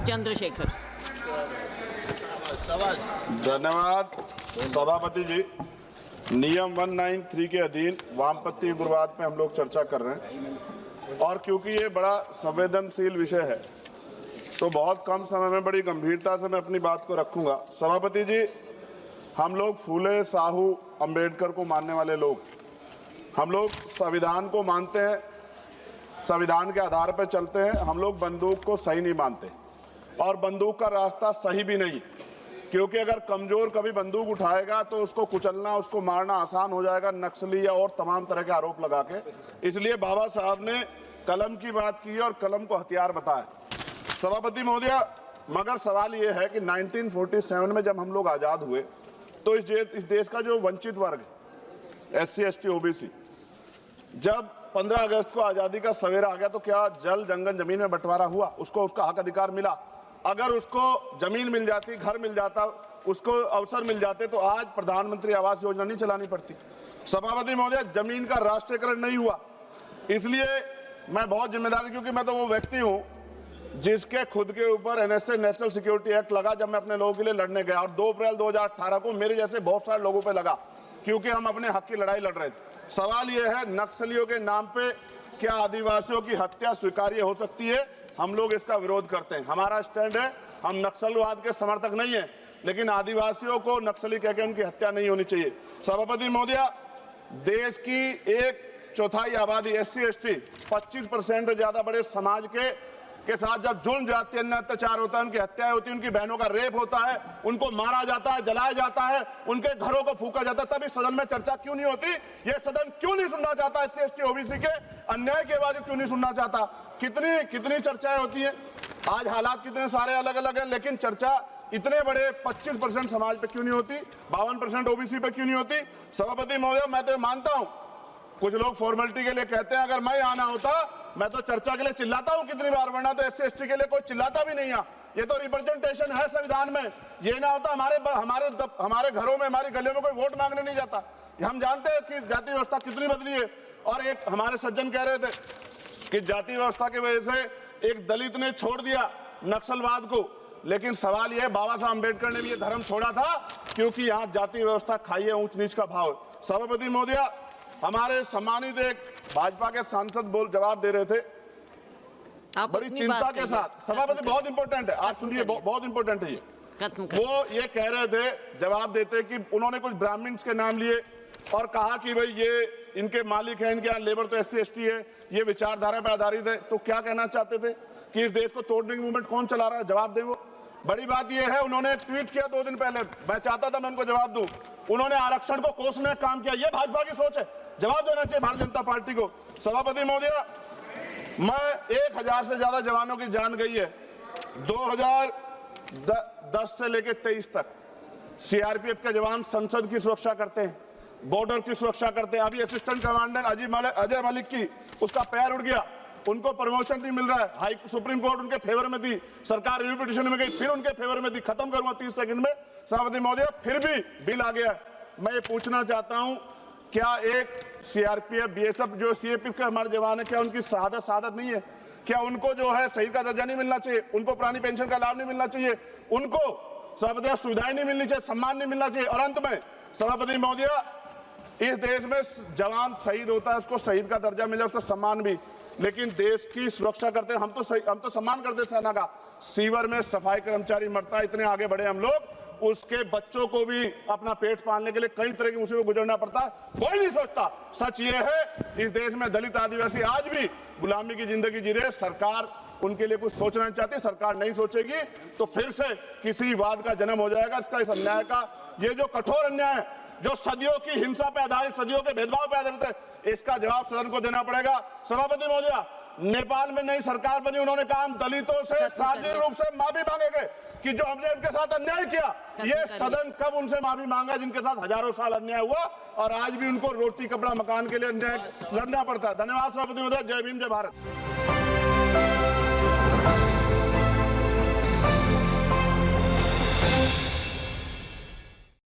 चंद्रशेखर। धन्यवाद सभापति जी। नियम 193 के अधीन वामपंथी उग्रवाद पे हम लोग चर्चा कर रहे हैं और क्योंकि ये बड़ा संवेदनशील विषय है तो बहुत कम समय में बड़ी गंभीरता से मैं अपनी बात को रखूंगा। सभापति जी, हम लोग फूले, साहू, अंबेडकर को मानने वाले लोग, हम लोग संविधान को मानते हैं, संविधान के आधार पर चलते हैं। हम लोग बंदूक को सही नहीं मानते और बंदूक का रास्ता सही भी नहीं, क्योंकि अगर कमजोर कभी बंदूक उठाएगा तो उसको कुचलना, उसको मारना आसान हो जाएगा, नक्सली या और तमाम तरह के आरोप लगा के। इसलिए बाबा साहब ने कलम की बात की और कलम को हथियार बताया। सभापति महोदय, मगर सवाल ये है कि 1947 में जब हम लोग आजाद हुए तो इस देश का जो वंचित वर्ग, SC, ST, OBC, जब 15 अगस्त को आजादी का सवेरा आ गया तो क्या जल, जंगल, जमीन में बंटवारा हुआ? उसको उसका हक अधिकार मिला? अगर उसको जमीन मिल जाती, घर मिल जाता, उसको अवसर मिल जाते तो आज प्रधानमंत्री आवास योजना नहीं चलानी पड़ती। सभापति महोदय, जमीन का राष्ट्रीयकरण नहीं हुआ। इसलिए मैं बहुत जिम्मेदारी, क्योंकि मैं तो वो व्यक्ति हूं जिसके खुद के ऊपर NSA, नेशनल सिक्योरिटी एक्ट लगा जब मैं अपने लोगों के लिए लड़ने गया, और 2 अप्रैल 2018 को मेरे जैसे बहुत सारे लोगों पे लगा, क्योंकि हम अपने हक की लड़ाई लड़ रहे थे। सवाल यह है, नक्सलियों के नाम पे क्या आदिवासियों की हत्या स्वीकार्य हो सकती है? हम लोग इसका विरोध करते हैं। हमारा स्टैंड है, हम नक्सलवाद के समर्थक नहीं है, लेकिन आदिवासियों को नक्सली कहकर उनकी हत्या नहीं होनी चाहिए। सभापति महोदय, देश की 1/4 आबादी SC, ST, 25% से ज्यादा बड़े समाज के साथ जब जुल्म, जाति, अन्य अत्याचार होता है, उनकी हत्याएं होती है, उनकी बहनों का रेप होता है, उनको मारा जाता है, जलाया जाता है, उनके घरों को फूका जाता है, तब इस सदन में चर्चा क्यों नहीं होती? ये सदन क्यों नहीं सुनना चाहता? SC, ST, OBC के अन्याय की आवाज क्यों नहीं सुनना चाहता? कितनी चर्चाएं होती हैं। आज हालात कितने सारे अलग अलग हैं, लेकिन चर्चा इतने बड़े 25% समाज पे क्यों नहीं होती? 52% OBC पे क्यों नहीं होती? सभापति महोदय, मैं तो मानता हूं, कुछ लोग फॉर्मेलिटी के लिए कहते हैं, अगर मैं आना होता मैं तो चर्चा के लिए चिल्लाता हूं कितनी बार, वरना तो SC, ST के लिए कोई चिल्लाता भी नहीं है। ये तो रिप्रेजेंटेशन है संविधान में। ये ना होता हमारे घरों में, हमारी गलियों में कोई वोट मांगने नहीं जाता। हम जानते हैं कि जाति व्यवस्था कितनी बदली है। और एक हमारे सज्जन कह रहे थे कि जाति व्यवस्था की वजह से एक दलित ने छोड़ दिया नक्सलवाद को, लेकिन सवाल यह है, बाबा साहब अम्बेडकर ने भी ये धर्म छोड़ा था क्योंकि यहाँ जाति व्यवस्था खाई है, ऊंच नीच का भाव। सभापति महोदय, हमारे सम्मानित एक भाजपा के सांसद जवाब दे रहे थे बड़ी चिंता के साथ। सभापति, बहुत इंपॉर्टेंट है, आप सुनिए, बहुत इंपॉर्टेंट है ये। वो ये कह रहे थे, जवाब देते कि उन्होंने कुछ ब्राह्मण्स के नाम लिए और कहा कि भाई ये इनके मालिक हैं, इनके यहाँ लेबर तो SC, ST है, ये विचारधारा पर आधारित है। तो क्या कहना चाहते थे कि इस देश को तोड़ने की मूवमेंट कौन चला रहा है? जवाब दे। वो बड़ी बात यह है, उन्होंने ट्वीट किया 2 दिन पहले, मैं चाहता था मैं उनको जवाब दूं, उन्होंने आरक्षण को कोसने का काम किया। ये भाजपा की सोच है, जवाब देना चाहिए भारतीय जनता पार्टी को। सभापति महोदय, मैं 1000 से ज्यादा जवानों की जान गई है 2010 से लेकर 23 तक। CRPF के जवान संसद की सुरक्षा करते हैं, बॉर्डर की सुरक्षा करते हैं। अभी असिस्टेंट कमांडेंट अजय मलिक की, उसका पैर उड़ गया, उनको प्रमोशन नहीं मिल रहा है। सुप्रीम कोर्ट उनके फेवर में थी, सरकार रिव्यू पिटीशन में गई, फिर उनके फेवर में थी। खत्म करूंगा 30 सेकंड में। सभापति महोदय, फिर भी बिल आ गया। मैं ये पूछना चाहता हूं, क्या एक CRPF, BSF जो CAPF के हमारे जवान है, क्या उनकी शहादत नहीं है? क्या उनको जो है शहीद का दर्जा नहीं मिलना चाहिए? उनको पुरानी पेंशन का लाभ नहीं मिलना चाहिए? उनको सभापति सुविधाएं नहीं मिलनी चाहिए? सम्मान नहीं मिलना चाहिए? और अंत में सभापति महोदय, इस देश में जवान शहीद होता है, उसको शहीद का दर्जा मिले, उसको सम्मान भी, लेकिन देश की सुरक्षा करते हैं। हम तो सम्मान करते सेना का। सीवर में सफाई कर्मचारी मरता है, इतने आगे बढ़े हम लोग, उसके बच्चों को भी अपना पेट पालने के लिए कई तरह की मुसीबत गुजरना पड़ता है, कोई नहीं सोचता। सच ये है, इस देश में दलित, आदिवासी आज भी गुलामी की जिंदगी जी रहे। सरकार उनके लिए कुछ सोचना नहीं चाहती, सरकार नहीं सोचेगी तो फिर से किसी वाद का जन्म हो जाएगा। इसका, इस अन्याय का, ये जो कठोर अन्याय है, जो सदियों की हिंसा पे आधारित, सदियों के भेदभाव पे आधारित है, इसका जवाब सदन को देना पड़ेगा। सभापति महोदय, नेपाल में नई सरकार बनी, उन्होंने कहा हम दलितों से सार्वजनिक रूप से माफी मांगेंगे कि जो हमने उनके साथ अन्याय किया। ये सदन कब उनसे माफी मांगा जिनके साथ हजारों साल अन्याय हुआ और आज भी उनको रोटी, कपड़ा, मकान के लिए अन्याय लड़ना पड़ता है। धन्यवाद सभापति महोदय। जय भीम, जय भारत।